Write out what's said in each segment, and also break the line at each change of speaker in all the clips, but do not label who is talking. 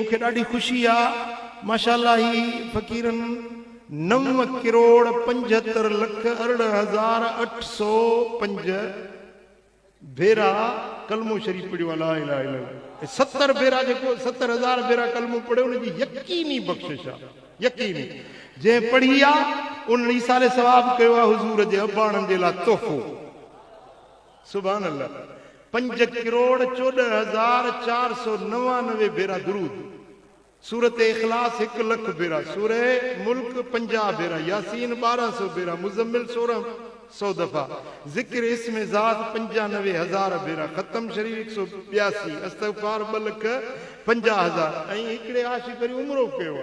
मुखे ॾाढी खुशी आ माशाअल्लाह ही फ़कीरन 9,75,18,805 भेरा कलमो शरीफ पढ़ियो ला इलाहा इल्लल्लाह 70 भेरा जेको 70,000 भेरा कलमो पढ़ियो उन जी यकीनी बख्शिश आ यकीनी जे पढ़ी आ उन ईसाले सवाब कयो आ हुजूर जे अबाणन जे ला तोहफो सुभान अल्लाह 5,14,499 भेरा दुरूद सूरत इखलास 1 लख भेरा सूरह मुल्क 50 भेरा यासीन 1200 भेरा मुजम्मिल 1600 दफा जिक्र इसमें जात 95,000 भेरा खत्म शरीफ 182 इस्तगफार 2,50,000 ऐं हिकड़े आशिक़ वरी उमरो कयो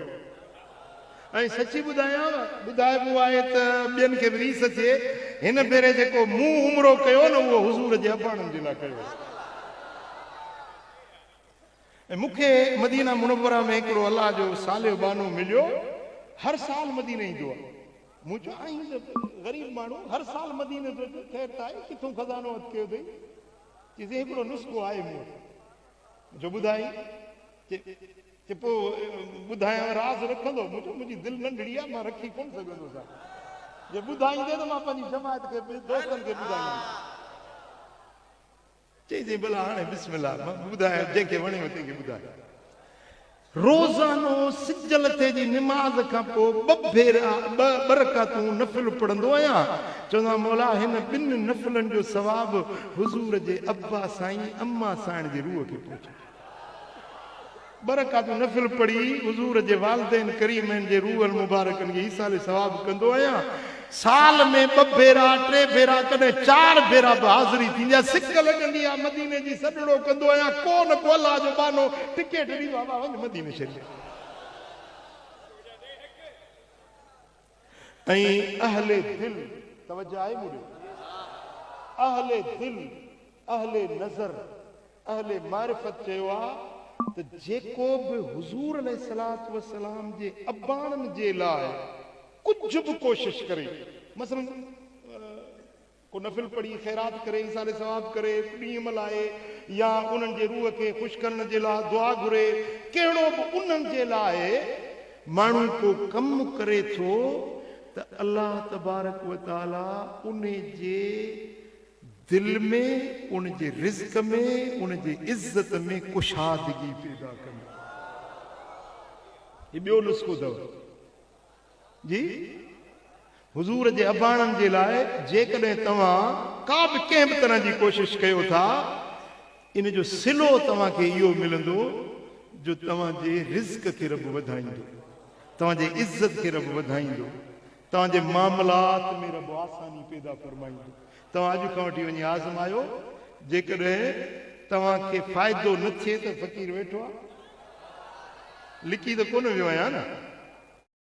ऐं सची बुधाइबो आहे त ॿियनि खे रीस अचे हिन भेरे जेको मूं उमरो कयो न उहो हुजूर जे अबाणनि जे लाइ कयो ऐं मूंखे मदीना मुनव्वरा में हिकिड़ो अल्लाह जो सालियो बानो मिलियो हर साल मदीने ईंदो आहे मूं चयो ग़रीब माण्हू हर साल मदीने जो ख़ैर त आहे किथां खज़ानो हथ कयो अथई चइजे हिकिड़ो नुस्ख़ो आहे मूं वटि जो ॿुधाई कि पोइ ॿुधायां राज़ रखंदो मूं चयो मुंहिंजी दिलि नंढड़ी आहे मां रखी कोन सघंदुसि जे ॿुधाईंदे त मां पंहिंजी जमात खे दोस्तनि खे ॿुधाईंदुसि चइजे भला हाणे बिस्मिल्लाह मां ॿुधायां जंहिंखे वणेव तंहिंखे ॿुधाए रोज़ानो सिजल ते जी निमाज़ खां पोइ 2 भेरा 2 रकातूं नफ़िल पढ़ंदो आहियां चवंदो मौला हिन 2 नफ़िलनि जो सवाबु हुजूर जे अब्बा साईं अम्मा साईं जी रूह खे पहुचे 2 रकातूं नफ़िल पढ़ी हुजूर जे वालिदैन करीमनि जे रूह मुबारकनि खे ईसाले सवाब कंदो आहियां साल में 2 भेरा 3 भेरा कॾहिं 4 भेरा हाज़िरी थींदी आहे सिक लॻंदी आहे मदीने जी सॾड़ो कंदो आहियां कोन को अल्लाह जो बानो टिकेट ॾींदो आहे वञ मदीने शरीफ़ ऐं अहले दिल तवज्जो आहे मुड़े अहले दिल अहले नज़र अहले मारिफत चयो आहे त जेको बि हुजूर अलैहिस्सलातु वस्सलाम जे अबाणनि जे लाइ कुछ भी कोशिश करे मसलन को नफिल पढ़ी खैरात करे ईसाले सवाब करे ॾींहुं मल्हाए या उन्हनि जे रूह खे ख़ुशि करण जे लाइ दुआ घुरे कहिड़ो बि उन्हनि जे लाइ माण्हू को कमु करे थो त अल्लाह तबारक व तआला उन जे दिल में उन जे रिज़्क़ में उन जे इज़्ज़त में कुशादगी पैदा कंदो ही ॿियो नुस्ख़ो अथव जी हुजूर जे अबाणनि जे लाइ जेकॾहिं तव्हां का बि कंहिं बि तरह जी कोशिश कयो था इन जो सिलो तव्हांखे इहो मिलंदो जो तव्हांजे रिज़्क़ खे रब वधाईंदो तव्हांजे इज़्ज़त खे रब वधाईंदो तव्हांजे मामलात में रब आसानी पैदा फरमाईंदो तव्हां अॼु खां वठी वञी आज़मायो जेकॾहिं तव्हांखे फ़ाइदो न थिए त फ़क़ीर वेठो आहे लिकी त कोन वियो आहियां न